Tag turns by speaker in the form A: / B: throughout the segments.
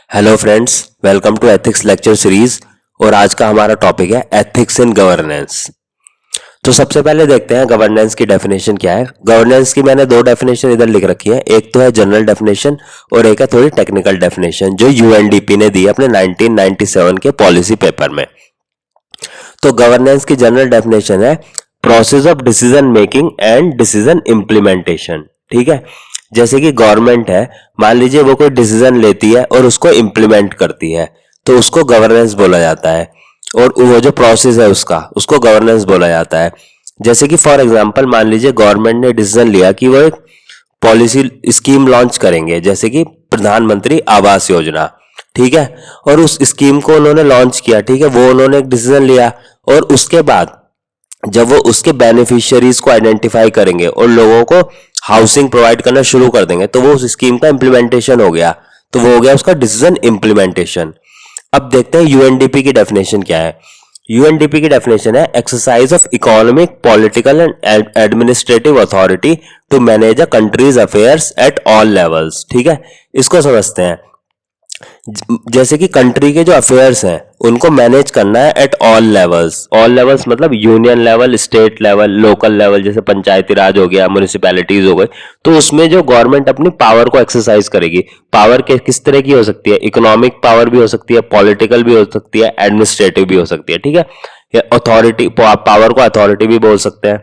A: Hello friends, welcome to ethics lecture series. और आज का हमारा टॉपिक है एथिक्स इन गवर्नेंस। तो सबसे पहले देखते हैं गवर्नेंस की डेफिनेशन क्या है। गवर्नेंस की मैंने दो डेफिनेशन इधर लिख रखी है, एक तो है जनरल डेफिनेशन और एक है थोड़ी टेक्निकल डेफिनेशन जो यूएनडीपी ने दी अपने 1997 के पॉलिसी पेपर में। तो गवर्नेंस की जनरल डेफिनेशन है process of decision making and decision implementation. ठीक है, जैसे कि गवर्नमेंट है, मान लीजिए वो कोई डिसीजन लेती है और उसको इम्प्लीमेंट करती है तो उसको गवर्नेंस बोला जाता है। और वो जो प्रोसेस है उसको गवर्नेंस बोला जाता है। जैसे कि फॉर एग्जांपल मान लीजिए गवर्नमेंट ने डिसीजन लिया कि वो एक पॉलिसी स्कीम लॉन्च करेंगे, जैसे कि प्रधानमंत्री आवास योजना। ठीक है, और उस स्कीम को उन्होंने लॉन्च किया। ठीक है, वो उन्होंने एक डिसीजन लिया और उसके बाद जब वो उसके बेनिफिशियरीज को आइडेंटिफाई करेंगे और लोगों को हाउसिंग प्रोवाइड करना शुरू कर देंगे तो वो उस स्कीम का इंप्लीमेंटेशन हो गया। तो वो हो गया उसका डिसीजन इंप्लीमेंटेशन। अब देखते हैं यूएनडीपी की डेफिनेशन क्या है। यूएनडीपी की डेफिनेशन है exercise of economic, political and administrative authority to manage a country's affairs at all levels. ठीक है, इसको समझते हैं। जैसे कि कंट्री के जो अफेयर्स हैं उनको मैनेज करना है at all levels. All levels मतलब union level, state level, local level, जैसे पंचायती राज हो गया, म्युनिसिपैलिटीज हो गई। तो उसमें जो गवर्नमेंट अपनी पावर को एक्सरसाइज करेगी, पावर के किस तरह की हो सकती है, इकोनॉमिक पावर भी हो सकती है, पॉलिटिकल भी हो सकती है, एडमिनिस्ट्रेटिव भी हो सकती है। ठीक है, या अथॉरिटी, पावर को अथॉरिटी भी बोल सकते हैं।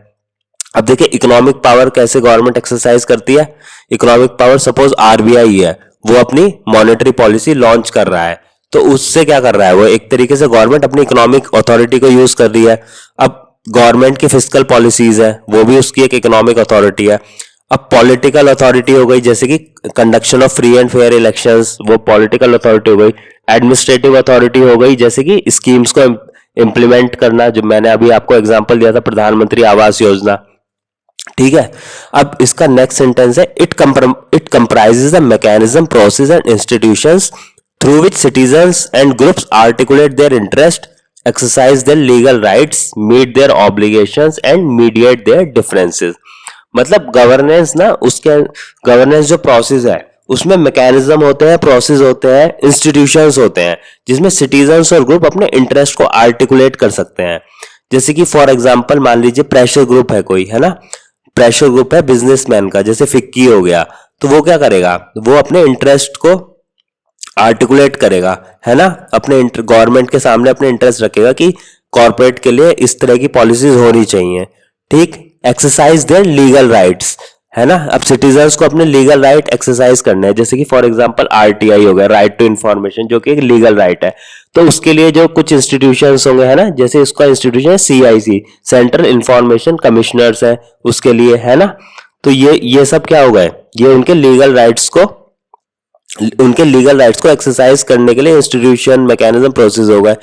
A: अब देखिए इकोनॉमिक पावर कैसे गवर्नमेंट एक्सरसाइज करती है। इकोनॉमिक पावर सपोज आरबीआई है, वो अपनी मॉनेटरी पॉलिसी लॉन्च कर रहा है तो उससे क्या कर रहा है, वो एक तरीके से गवर्नमेंट अपनी इकोनॉमिक अथॉरिटी को यूज कर रही है। अब गवर्नमेंट की फिस्कल पॉलिसीज है, वो भी उसकी एक इकोनॉमिक अथॉरिटी है। अब पॉलिटिकल अथॉरिटी हो गई, जैसे कि conduction of free and fair elections, वो पॉलिटिकल अथॉरिटी हो गई। एडमिनिस्ट्रेटिव अथॉरिटी हो गई, जैसे कि स्कीम्स को इंप्लीमेंट करना, जो मैंने अभी आपको एग्जांपल दिया था प्रधानमंत्री आवास योजना। ठीक है, अब इसका नेक्स्ट सेंटेंस है it comprises the mechanism, process and institutions through which citizens and groups articulate their interest, exercise their legal rights, meet their obligations and mediate their differences. मतलब गवर्नेंस ना, उसके गवर्नेंस जो प्रोसेस है उसमें mechanism होते हैं, process होते हैं, इंस्टीट्यूशंस होते हैं जिसमें सिटीजंस और ग्रुप अपने इंटरेस्ट को आर्टिकुलेट कर सकते हैं। जैसे कि फॉर एग्जांपल मान लीजिए प्रेशर ग्रुप है कोई, है ना, प्रेशर ग्रुप है बिजनेसमैन का, जैसे फिक्की हो गया, तो वो क्या करेगा, वो अपने इंटरेस्ट को आर्टिकुलेट करेगा, है ना, अपने गवर्नमेंट के सामने अपने इंटरेस्ट रखेगा कि कॉर्पोरेट के लिए इस तरह की पॉलिसीज होनी चाहिए। ठीक, एक्सरसाइज देयर लीगल राइट्स, है ना। अब सिटीजन्स को अपने लीगल राइट एक्सरसाइज करने हैं, जैसे कि फॉर एग्जांपल आरटीआई हो गया, राइट टू इंफॉर्मेशन, जो कि एक लीगल राइट है। तो उसके लिए जो कुछ इंस्टीट्यूशंस होंगे, है ना, जैसे इसका इंस्टीट्यूशन है सीआईसी, सेंट्रल इंफॉर्मेशन कमिश्नर्स है उसके लिए, है ना। तो ये सब क्या हो गए, ये उनके लीगल राइट्स को एक्सरसाइज करने के लिए इंस्टीट्यूशन, मैकेनिज्म, प्रोसेस हो गए।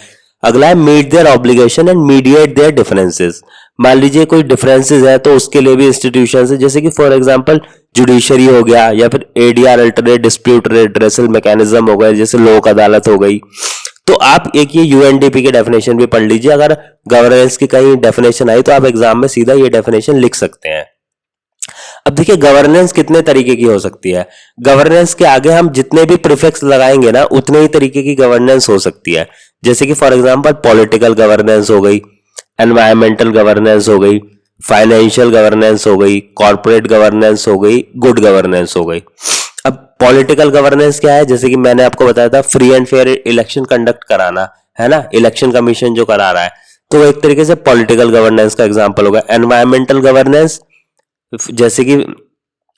A: अगला है meet their obligation and mediate their differences. मान लीजिए कोई डिफरेंसेस है तो उसके लिए भी इंस्टीट्यूशंस है, जैसे कि फॉर एग्जांपल जुडिशरी हो गया, या फिर ADR alternate dispute redressal mechanism हो गए, जैसे लोक अदालत हो गई। तो आप एक ये यूएनडीपी की डेफिनेशन भी पढ़ लीजिए, अगर गवर्नेंस की कहीं डेफिनेशन आई तो आप एग्जाम में सीधा ये डेफिनेशन लिख सकते हैं। अब देखिए गवर्नेंस कितने तरीके की हो सकती है। गवर्नेंस के आगे हम जितने भी प्रीफिक्स लगाएंगे ना, उतने ही तरीके की गवर्नेंस हो सकती है। जैसे कि फॉर एग्जांपल पॉलिटिकल गवर्नेंस हो गई, एनवायरमेंटल गवर्नेंस हो गई, फाइनेंशियल गवर्नेंस हो गई, कॉर्पोरेट गवर्नेंस हो गई, गुड गवर्नेंस हो गई। अब पॉलिटिकल गवर्नेंस क्या है, जैसे कि मैंने आपको बताया था free and fair election conduct कराना, है ना, इलेक्शन कमीशन जो करा रहा है, तो वो एक तरीके से पॉलिटिकल गवर्नेंस का एग्जांपल होगा। एनवायरमेंटल गवर्नेंस, जैसे कि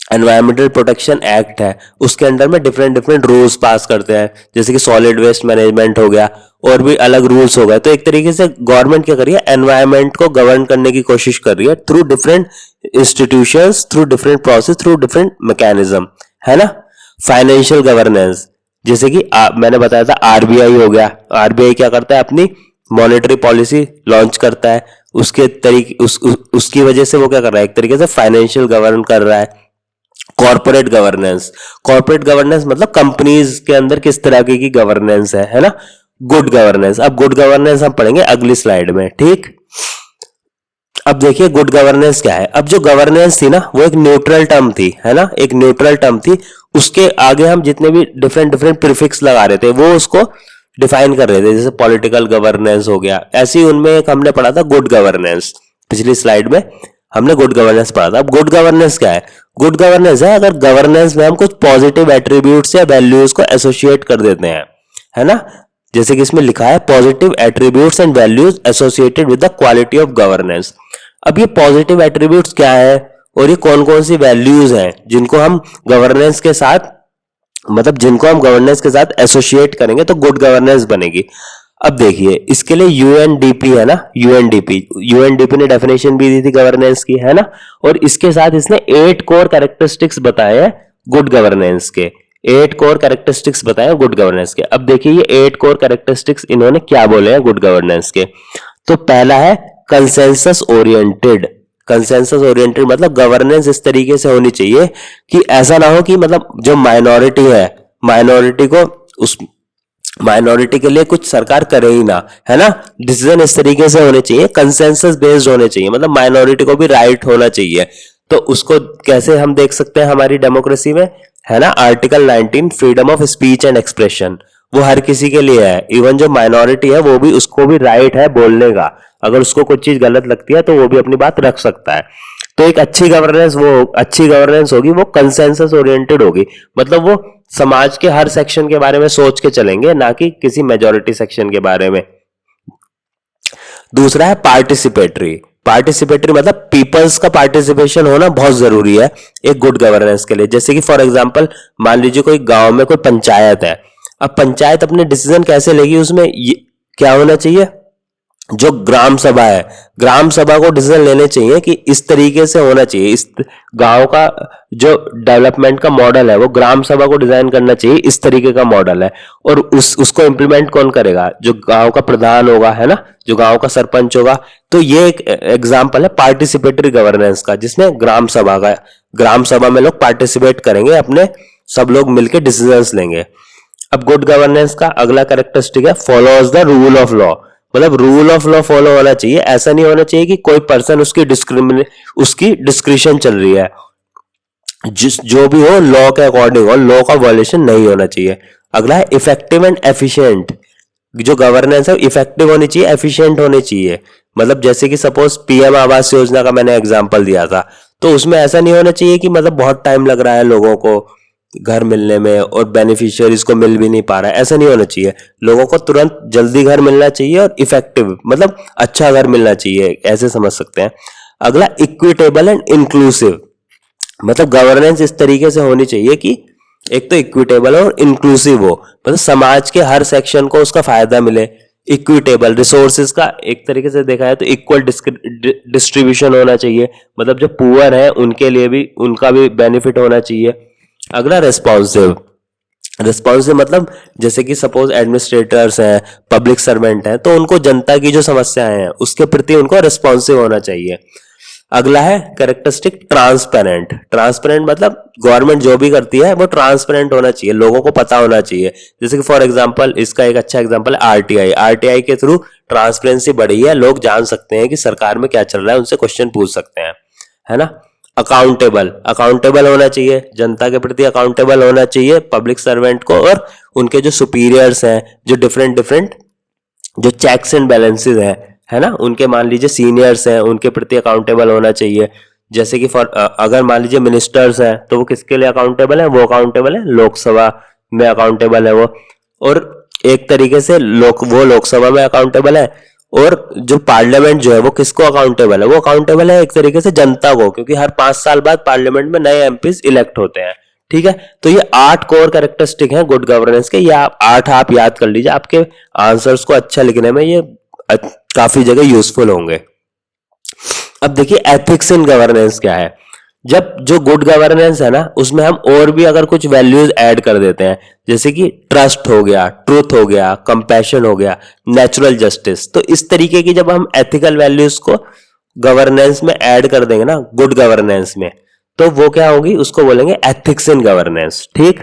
A: एनवायरमेंटल प्रोटेक्शन एक्ट है, उसके अंडर में डिफरेंट रूल्स पास करते हैं, जैसे कि सॉलिड वेस्ट मैनेजमेंट हो गया, और भी अलग रूल्स हो गए। तो एक तरीके से गवर्नमेंट क्या कर रही है, एनवायरमेंट को गवर्न करने की कोशिश कर रही है through different institutions, through different process, through different mechanism, है ना। फाइनेंशियल गवर्नेंस, जैसे कि मैंने बताया था आरबीआई हो गया। आरबीआई क्या करता है, अपनी मॉनेटरी पॉलिसी लॉन्च करता है, उसके तरीके उसकी वजह से वो क्या कर रहा है, एक तरीके से फाइनेंशियल गवर्न कर रहा है। कॉर्पोरेट गवर्नेंस, कॉर्पोरेट गवर्नेंस मतलब कंपनीज के अंदर किस तरह की गवर्नेंस है ना। गुड गवर्नेंस, अब गुड गवर्नेंस हम पढ़ेंगे अगली स्लाइड में। ठीक, अब देखिए गुड गवर्नेंस क्या है। अब जो गवर्नेंस थी ना, वो एक न्यूट्रल टर्म थी, है ना, एक न्यूट्रल टर्म थी। उसके आगे हम जितने भी डिफरेंट डिफरेंट प्रीफिक्स लगा रहे थे वो उसको डिफाइन कर रहे थे, जैसे पॉलिटिकल गवर्नेंस हो गया। ऐसे ही उनमें एक हमने पढ़ा था गुड गवर्नेंस, पिछली स्लाइड में हमने गुड गवर्नेंस पढ़ा था। अब गुड गवर्नेंस क्या है? गुड गवर्नेंस है अगर गवर्नेंस में हम कुछ पॉजिटिव एट्रीब्यूट्स या वैल्यूज को एसोसिएट कर देते हैं, है ना, जैसे कि इसमें लिखा है positive attributes and values associated with the quality of governance. अब ये पॉजिटिव एट्रीब्यूट्स क्या है और ये कौन कौन सी वैल्यूज हैं जिनको हम गवर्नेंस के साथ, मतलब जिनको हम गवर्नेंस के साथ एसोसिएट करेंगे तो गुड गवर्नेंस बनेगी। अब देखिए इसके लिए यूएनडीपी है ना, यूएनडीपी ने डेफिनेशन भी दी थी गवर्नेंस की, है ना, और इसके साथ इसने 8 कोर कैरेक्टरिस्टिक्स बताए हैं गुड गवर्नेंस के, 8 कोर कैरेक्टरिस्टिक्स बताए हैं गुड गवर्नेंस के। अब देखिए ये 8 कोर कैरेक्टरिस्टिक्स इन्होंने क्या बोले हैं गुड गवर्नेंस के। तो पहला है कंसेंसस ओरिएंटेड। कंसेंसस ओरिएंटेड मतलब गवर्नेंस इस तरीके से होनी चाहिए कि ऐसा ना हो कि मतलब जो माइनॉरिटी है, माइनॉरिटी को, उस माइनॉरिटी के लिए कुछ सरकार करे ही ना, है ना। डिसीजन इस तरीके से होने चाहिए, कंसेंसस बेस्ड होने चाहिए, मतलब माइनॉरिटी को भी राइट होना चाहिए। तो उसको कैसे हम देख सकते हैं हमारी डेमोक्रेसी में, है ना, article 19 freedom of speech and expression, वो हर किसी के लिए है, इवन जो माइनॉरिटी है वो भी, उसको भी राइट है बोलने का। अगर उसको कुछ चीज गलत लगती है तो वो भी अपनी बात रख सकता है। तो एक अच्छी गवर्नेंस, वो अच्छी गवर्नेंस होगी वो कंसेंसस ओरिएंटेड होगी, मतलब वो समाज के हर सेक्शन के बारे में सोच के चलेंगे, ना कि किसी मेजॉरिटी सेक्शन के बारे में। दूसरा है पार्टिसिपेटरी। पार्टिसिपेटरी मतलब पीपल्स का पार्टिसिपेशन होना बहुत जरूरी है एक गुड गवर्नेंस के लिए। जैसे कि फॉर एग्जांपल मान लीजिए कोई गांव में कोई पंचायत है, अब पंचायत अपने डिसीजन कैसे लेगी, उसमें क्या होना चाहिए, जो ग्राम सभा है, ग्राम सभा को डिसीजन लेने चाहिए कि इस तरीके से होना चाहिए, इस गांव का जो डेवलपमेंट का मॉडल है वो ग्राम सभा को डिजाइन करना चाहिए, इस तरीके का मॉडल है। और उसको इंप्लीमेंट कौन करेगा, जो गांव का प्रधान होगा, है ना, जो गांव का सरपंच होगा। तो ये एक एग्जांपल है पार्टिसिपेटरी गवर्नेंस का, जिसमें ग्राम सभा का, ग्राम सभा में लोग पार्टिसिपेट करेंगे, अपने सब लोग मिलकर डिसीजंस लेंगे। अब गुड गवर्नेंस का अगला कैरेक्टरिस्टिक है follows the rule of law, मतलब रूल ऑफ लॉ फॉलो होना चाहिए। ऐसा नहीं होना चाहिए कि कोई पर्सन उसकी डिस्क्रिशन चल रही है, जो भी हो लॉ के अकॉर्डिंग हो, लॉ का वायलेशन नहीं होना चाहिए। अगला है इफेक्टिव एंड एफिशिएंट। जो गवर्नेंस है इफेक्टिव होनी चाहिए, एफिशिएंट होनी चाहिए। मतलब जैसे कि सपोज पीएम आवास योजना का मैंने एग्जांपल दिया था, तो उसमें ऐसा नहीं होना चाहिए कि मतलब बहुत टाइम लग रहा है लोगों को घर मिलने में और बेनिफिशियरीज को मिल भी नहीं पा रहा है, ऐसा नहीं होना चाहिए। लोगों को तुरंत जल्दी घर मिलना चाहिए और इफेक्टिव मतलब अच्छा घर मिलना चाहिए, ऐसे समझ सकते हैं। अगला इक्विटेबल एंड इंक्लूसिव, मतलब गवर्नेंस इस तरीके से होनी चाहिए कि एक तो इक्विटेबल और इंक्लूसिव हो, मतलब समाज के हर सेक्शन को उसका फायदा मिले। इक्विटेबल रिसोर्सेज का एक तरीके से देखा है तो इक्वल डिस्ट्रीब्यूशन होना चाहिए, मतलब जो पुअर है उनके लिए भी, उनका भी बेनिफिट होना चाहिए। अगला रेस्पॉन्सिव। रेस्पॉन्सिव मतलब जैसे कि सपोज एडमिनिस्ट्रेटर्स हैं, पब्लिक सर्वेंट हैं, तो उनको जनता की जो समस्याएं हैं उसके प्रति उनको रेस्पॉन्सिव होना चाहिए। अगला है कैरेक्टरिस्टिक ट्रांसपेरेंट। ट्रांसपेरेंट मतलब गवर्नमेंट जो भी करती है वो ट्रांसपेरेंट होना चाहिए, लोगों को पता होना चाहिए। जैसे कि फॉर एग्जांपल, इसका एक अच्छा एग्जांपल है आरटीआई। आरटीआई के थ्रू ट्रांसपेरेंसी बढ़ी है, लोग जान सकते हैं कि सरकार में क्या चल रहा है, उनसे क्वेश्चन पूछ सकते हैं, है ना। अकाउंटेबल, अकाउंटेबल होना चाहिए, जनता के प्रति अकाउंटेबल होना चाहिए पब्लिक सर्वेंट को, और उनके जो सुपीरियर्स हैं, जो डिफरेंट डिफरेंट जो चेक्स एंड बैलेंसेस हैं, है ना, उनके मान लीजिए सीनियर्स हैं, उनके प्रति अकाउंटेबल होना चाहिए। जैसे कि फॉर अगर मान लीजिए मिनिस्टर्स हैं तो वो किसके लिए अकाउंटेबल है, वो अकाउंटेबल है लोकसभा में अकाउंटेबल है वो, और एक तरीके से वो लोकसभा में अकाउंटेबल है, और जो पार्लियामेंट जो है वो किसको अकाउंटेबल है, वो अकाउंटेबल है एक तरीके से जनता को, क्योंकि हर 5 साल बाद पार्लियामेंट में नए एमपीज इलेक्ट होते हैं। ठीक है, तो ये 8 कोर कैरेक्टरिस्टिक हैं गुड गवर्नेंस के, ये 8 आप याद कर लीजिए, आपके आंसर्स को अच्छा लिखने में ये काफी जगह यूजफुल होंगे। अब देखिए एथिक्स इन गवर्नेंस क्या है। जब जो गुड गवर्नेंस है ना उसमें हम और भी अगर कुछ वैल्यूज ऐड कर देते हैं, जैसे कि ट्रस्ट हो गया, ट्रूथ हो गया, कंपैशन हो गया, नेचुरल जस्टिस, तो इस तरीके की जब हम एथिकल वैल्यूज को गवर्नेंस में ऐड कर देंगे ना गुड गवर्नेंस में, तो वो क्या होगी, उसको बोलेंगे एथिक्स इन गवर्नेंस। ठीक,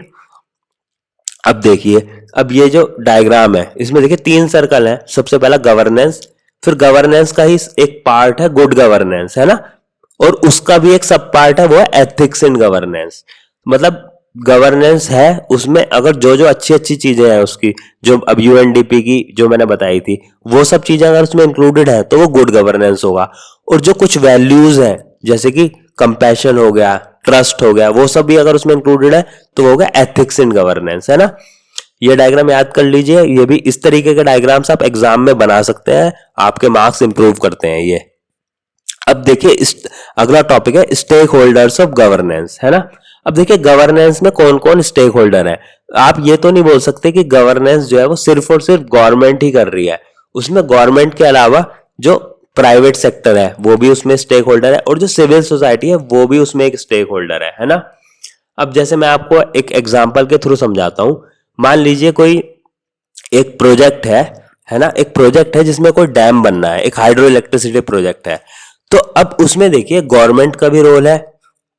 A: अब देखिए, अब ये जो डायग्राम है इसमें देखिए 3 सर्कल है। सबसे पहला गवर्नेंस, फिर गवर्नेंस का ही एक पार्ट है गुड गवर्नेंस, है ना, और उसका भी एक सब पार्ट है वो है एथिक्स इन गवर्नेंस। मतलब गवर्नेंस है उसमें अगर जो जो अच्छी अच्छी चीजें हैं उसकी, जो अब यूएनडीपी की जो मैंने बताई थी, वो सब चीजें अगर उसमें इंक्लूडेड है तो वो गुड गवर्नेंस होगा। और जो कुछ वैल्यूज हैं जैसे कि कंपैशन हो गया, ट्रस्ट हो गया, वो सब भी अगर उसमें इंक्लूडेड है तो वो हो गया एथिक्स इन गवर्नेंस, है ना। ये डायग्राम याद कर लीजिए, ये भी इस तरीके के डायग्राम्स आप एग्जाम में बना सकते हैं, आपके मार्क्स इंप्रूव करते हैं ये। अब देखिए इस अगला टॉपिक है स्टेक होल्डर्स ऑफ गवर्नेंस, है ना। अब देखिए गवर्नेंस में कौन कौन स्टेक होल्डर है। आप ये तो नहीं बोल सकते कि गवर्नेंस जो है वो सिर्फ और सिर्फ गवर्नमेंट ही कर रही है, उसमें गवर्नमेंट के अलावा जो प्राइवेट सेक्टर है वो भी उसमें स्टेक होल्डर है, और जो सिविल सोसाइटी है वो भी उसमें एक स्टेक होल्डर है ना। अब जैसे मैं आपको एक एग्जाम्पल के थ्रू समझाता हूं। मान लीजिए कोई एक प्रोजेक्ट है ना, एक प्रोजेक्ट है जिसमें कोई डैम बनना है, एक हाइड्रो इलेक्ट्रिसिटी प्रोजेक्ट है। तो अब उसमें देखिए गवर्नमेंट का भी रोल है,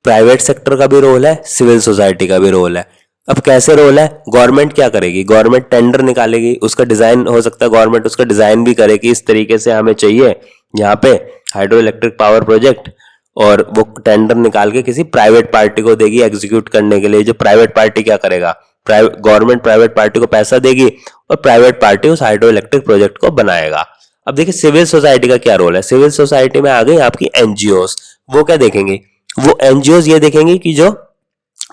A: प्राइवेट सेक्टर का भी रोल है, सिविल सोसाइटी का भी रोल है। अब कैसे रोल है, गवर्नमेंट क्या करेगी, गवर्नमेंट टेंडर निकालेगी, उसका डिजाइन हो सकता है गवर्नमेंट उसका डिजाइन भी करे कि इस तरीके से हमें चाहिए यहाँ पे हाइड्रो इलेक्ट्रिक पावर प्रोजेक्ट, और वो टेंडर निकाल के किसी प्राइवेट पार्टी को देगी एग्जीक्यूट करने के लिए। जो प्राइवेट पार्टी क्या करेगा, गवर्नमेंट प्राइवेट पार्टी को पैसा देगी और प्राइवेट पार्टी उस हाइड्रो इलेक्ट्रिक प्रोजेक्ट को बनाएगा। अब देखिए सिविल सोसाइटी का क्या रोल है। सिविल सोसाइटी में आ गई आपकी एनजीओस। वो क्या देखेंगे, वो एनजीओस ये देखेंगे कि जो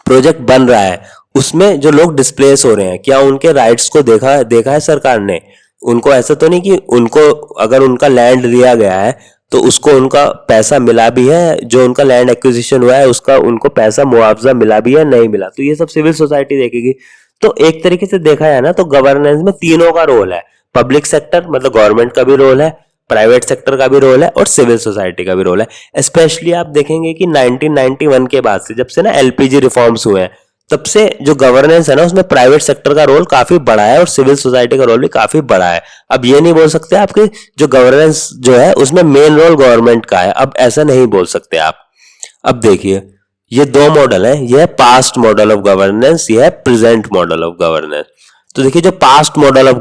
A: प्रोजेक्ट बन रहा है उसमें जो लोग डिस्प्लेस हो रहे हैं, क्या उनके राइट्स को देखा है सरकार ने। उनको ऐसा तो नहीं कि उनको अगर उनका लैंड लिया गया है तो उसको उनका पैसा मिला भी है, जो उनका लैंड एक्विजिशन हुआ है उसका उनको पैसा मुआवजा मिला भी है नहीं मिला, तो ये सब सिविल सोसाइटी देखेगी। तो एक तरीके से देखा है ना तो गवर्नेंस में तीनों का रोल है, पब्लिक सेक्टर मतलब गवर्नमेंट का भी रोल है, प्राइवेट सेक्टर का भी रोल है और सिविल सोसाइटी का भी रोल है। स्पेशली आप देखेंगे कि 1991 के बाद से, जब से ना एलपीजी रिफॉर्म्स हुए हैं, तब से जो गवर्नेंस है ना उसमें प्राइवेट सेक्टर का रोल काफी बड़ा है और सिविल सोसाइटी का रोल भी काफी बड़ा है। अब ये नहीं बोल सकते आपके जो गवर्नेंस जो है उसमें मेन रोल गवर्नमेंट का है, अब ऐसा नहीं बोल सकते आप। अब देखिए ये दो मॉडल है, यह है पास्ट मॉडल ऑफ गवर्नेंस, यह है प्रेजेंट मॉडल ऑफ गवर्नेंस। तो देखिए जो पास्ट मॉडल ऑफ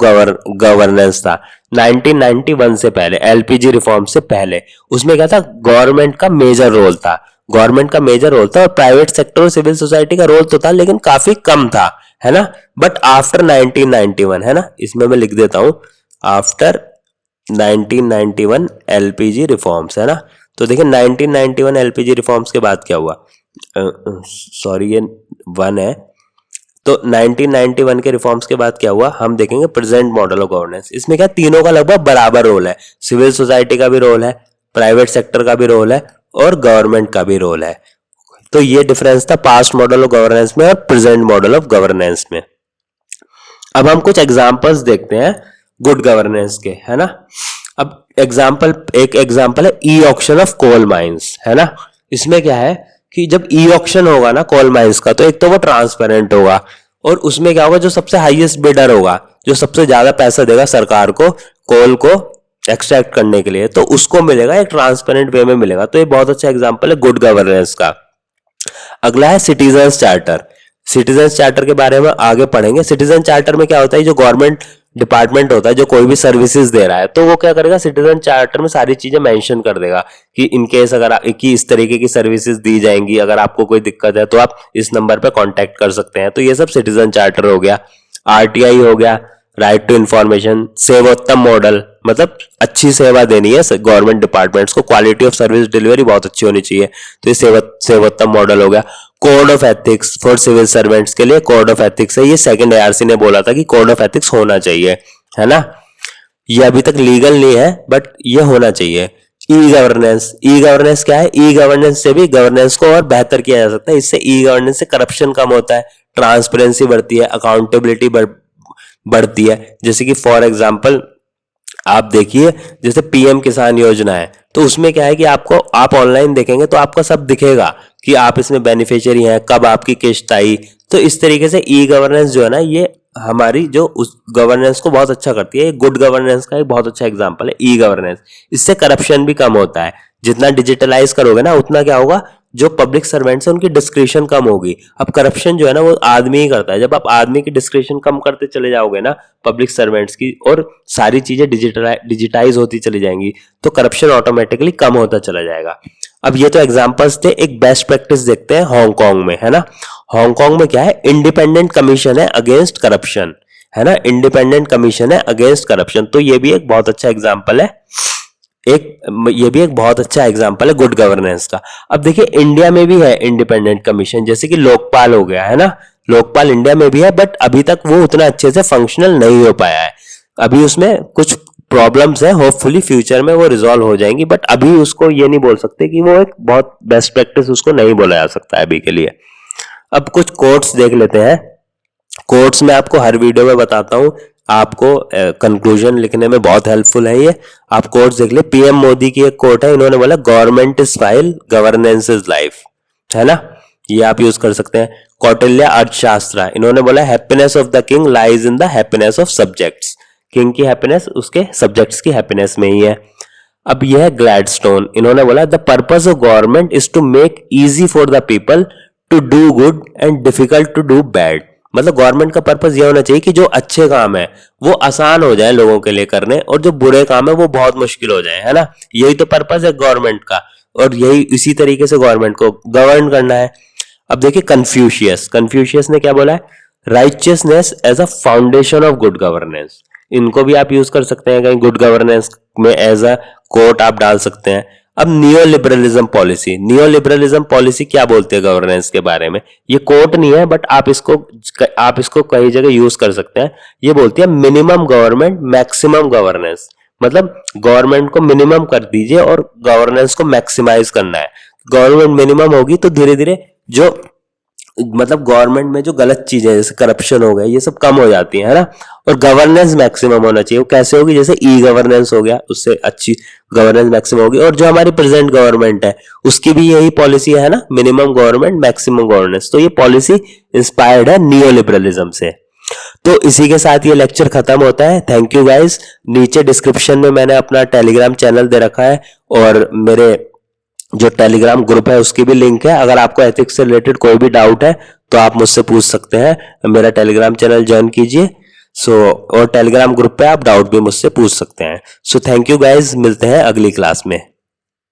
A: गवर्नेंस था 1991 से पहले, एलपीजी रिफॉर्म से पहले, उसमें क्या था, गवर्नमेंट का मेजर रोल था, गवर्नमेंट का मेजर रोल था और प्राइवेट सेक्टर और सिविल सोसाइटी का रोल तो था लेकिन काफी कम था, है ना। बट आफ्टर 1991, है ना, इसमें मैं लिख देता हूं आफ्टर 1991 एलपीजी रिफॉर्म्स, है ना। तो देखिए 1991 एलपीजी रिफॉर्म्स के बाद क्या हुआ, सॉरी ये 1 है, तो 1991 के रिफॉर्म्स के बाद क्या हुआ, हम देखेंगे प्रेजेंट मॉडल ऑफ गवर्नेंस। इसमें क्या तीनों का लगभग बराबर रोल है, सिविल सोसाइटी का भी रोल है, प्राइवेट सेक्टर का भी रोल है और गवर्नमेंट का भी रोल है। तो ये डिफरेंस था पास्ट मॉडल ऑफ गवर्नेंस में और प्रेजेंट मॉडल ऑफ गवर्नेंस में। अब हम कुछ एग्जांपल्स देखते हैं गुड गवर्नेंस के, है ना। अब एक एग्जांपल है e auction of coal mines, है ना। इसमें क्या है कि जब ई ऑक्शन होगा ना कोल माइंस का, तो एक तो वो ट्रांसपेरेंट होगा और उसमें क्या होगा, जो सबसे हाईएस्ट बिडर होगा, जो सबसे ज्यादा पैसा देगा सरकार को कोल को एक्सट्रैक्ट करने के लिए, तो उसको मिलेगा, एक ट्रांसपेरेंट वे में मिलेगा। तो ये बहुत अच्छा एग्जांपल है गुड गवर्नेंस का। अगला है सिटीजन्स चार्टर। सिटीजन्स चार्टर के बारे में आगे पढ़ेंगे। सिटीजन चार्टर में क्या होता है, जो गवर्नमेंट डिपार्टमेंट होता है जो कोई भी सर्विसेज दे रहा है, तो वो क्या करेगा, सिटीजन चार्टर में सारी चीजें मेंशन कर देगा कि इन केस अगर कि इस तरीके की सर्विसेज दी जाएंगी, अगर आपको कोई दिक्कत है तो आप इस नंबर पे कांटेक्ट कर सकते हैं। तो ये सब सिटीजन चार्टर हो गया। आरटीआई हो गया, right to information. Sevottam model मतलब अच्छी सेवा देनी है गवर्नमेंट डिपार्टमेंट्स को, क्वालिटी ऑफ सर्विस डिलीवरी बहुत अच्छी होनी चाहिए, तो ये सेवोत्तम मॉडल हो गया। Code of ethics for civil servants के लिए कोड ऑफ एथिक्स है, ये सेकंड एआरसी ने बोला था कि कोड ऑफ एथिक्स होना चाहिए, है ना। ये अभी तक लीगल नहीं है बट ये होना चाहिए। ई गवर्नेंस, ई गवर्नेंस क्या है, ई गवर्नेंस से भी गवर्नेंस को और बेहतर किया जा सकता है। इससे ई गवर्नेंस से करप्शन कम होता है, ट्रांसपेरेंसी बढ़ती है, अकाउंटेबिलिटी बढ़ती है। जैसे कि फॉर एग्जांपल आप देखिए जैसे पीएम किसान योजना है, तो उसमें क्या है कि आपको आप ऑनलाइन देखेंगे तो आपको सब दिखेगा कि आप इसमें बेनिफिशियरी हैं, कब आपकी किस्त आई। तो इस तरीके से ई गवर्नेंस जो है ना, ये हमारी जो उस गवर्नेंस को बहुत अच्छा करती है। गुड गवर्नेंस का एक बहुत अच्छा एग्जांपल है ई गवर्नेंस। इससे करप्शन भी कम होता है। जितना डिजिटलाइज करोगे ना उतना क्या होगा, जो पब्लिक सर्वेंट्स है उनकी डिस्क्रिप्शन कम होगी। अब करप्शन जो है ना वो आदमी ही करता है। जब आप आदमी की डिस्क्रिप्शन कम करते चले जाओगे ना पब्लिक सर्वेंट्स की, और सारी चीजें डिजिटाइज होती चली जाएंगी, तो करप्शन ऑटोमेटिकली कम होता चला जाएगा। अब ये तो एग्जांपल्स थे, एक बेस्ट प्रैक्टिस देखते हैं हांगकांग में, है ना। हांगकांग में क्या है, इंडिपेंडेंट कमीशन है अगेंस्ट करप्शन, है ना, इंडिपेंडेंट कमीशन है अगेंस्ट करप्शन। तो ये भी एक बहुत अच्छा एग्जांपल है, ये भी एक बहुत अच्छा एग्जांपल है गुड गवर्नेंस का। अब देखिए इंडिया में भी है इंडिपेंडेंट कमीशन, जैसे कि लोकपाल हो गया, है ना, लोकपाल इंडिया में भी है, बट अभी तक वो उतना अच्छे से फंक्शनल नहीं हो पाया है, अभी उसमें कुछ प्रॉब्लम्स है, होपफुली फ्यूचर में वो रिजॉल्व हो जाएंगी, बट अभी उसको ये नहीं बोल सकते कि वो एक बहुत बेस्ट प्रैक्टिस उसको नहीं बोला जा सकता है अभी के लिए। अब कुछ कोट्स देख लेते हैं। कोट्स में आपको हर वीडियो में बताता हूं, आपको कंक्लूजन लिखने में बहुत हेल्पफुल है ये। आप कोट्स देख ले, पीएम मोदी की एक कोट है, इन्होंने बोला government is file, governance is life, है ना, ये आप यूज कर सकते हैं। कौटिल्य अर्थशास्त्र, इन्होंने बोला happiness of the king lies in the happiness of subjects, king की हैप्पीनेस उसके सब्जेक्ट्स की हैप्पीनेस में ही है। अब यह है ग्लैडस्टोन, इन्होंने बोला the purpose of government is to make easy for the people to do good and difficult to do bad. मतलब गवर्नमेंट का पर्पस यह होना चाहिए कि जो अच्छे काम है वो आसान हो जाए लोगों के लिए करने, और जो बुरे काम है वो बहुत मुश्किल हो जाए, है ना, यही तो पर्पस है गवर्नमेंट का, और यही इसी तरीके से गवर्नमेंट को गवर्न करना है। अब देखिए कन्फ्यूशियस ने क्या बोला है, righteousness as a foundation of good governance, इनको भी आप यूज कर सकते हैं कहीं गुड गवर्नेंस में, एज अ कोट आप डाल सकते हैं। अब नियो लिबरलिज्म पॉलिसी क्या बोलते हैं गवर्नेंस के बारे में, ये कोट नहीं है बट आप इसको कई जगह यूज कर सकते हैं। ये बोलती है मिनिमम गवर्नमेंट मैक्सिमम गवर्नेंस, मतलब गवर्नमेंट को मिनिमम कर दीजिए और गवर्नेंस को मैक्सिमाइज करना है। गवर्नमेंट मिनिमम होगी तो धीरे धीरे जो मतलब गवर्नमेंट में जो गलत चीजें जैसे करप्शन हो गया ये सब कम हो जाती है ना, और गवर्नेंस मैक्सिमम होना चाहिए। वो कैसे होगी, जैसे ई गवर्नेंस हो गया, उससे अच्छी गवर्नेंस मैक्सिमम होगी। और जो हमारी प्रेजेंट गवर्नमेंट है उसकी भी यही पॉलिसी है ना, मिनिमम गवर्नमेंट मैक्सिमम गवर्नेंस, तो ये पॉलिसी इंस्पायर्ड है नियो लिबरलिज्म से। तो इसी के साथ ये लेक्चर खत्म होता है। Thank you guys. नीचे डिस्क्रिप्शन में मैंने अपना टेलीग्राम चैनल दे रखा है, और मेरे जो टेलीग्राम ग्रुप है उसकी भी लिंक है। अगर आपको एथिक्स से रिलेटेड कोई भी डाउट है तो आप मुझसे पूछ सकते हैं, मेरा टेलीग्राम चैनल ज्वाइन कीजिए। और टेलीग्राम ग्रुप पे आप डाउट भी मुझसे पूछ सकते हैं। सो थैंक यू गाइज, मिलते हैं अगली क्लास में।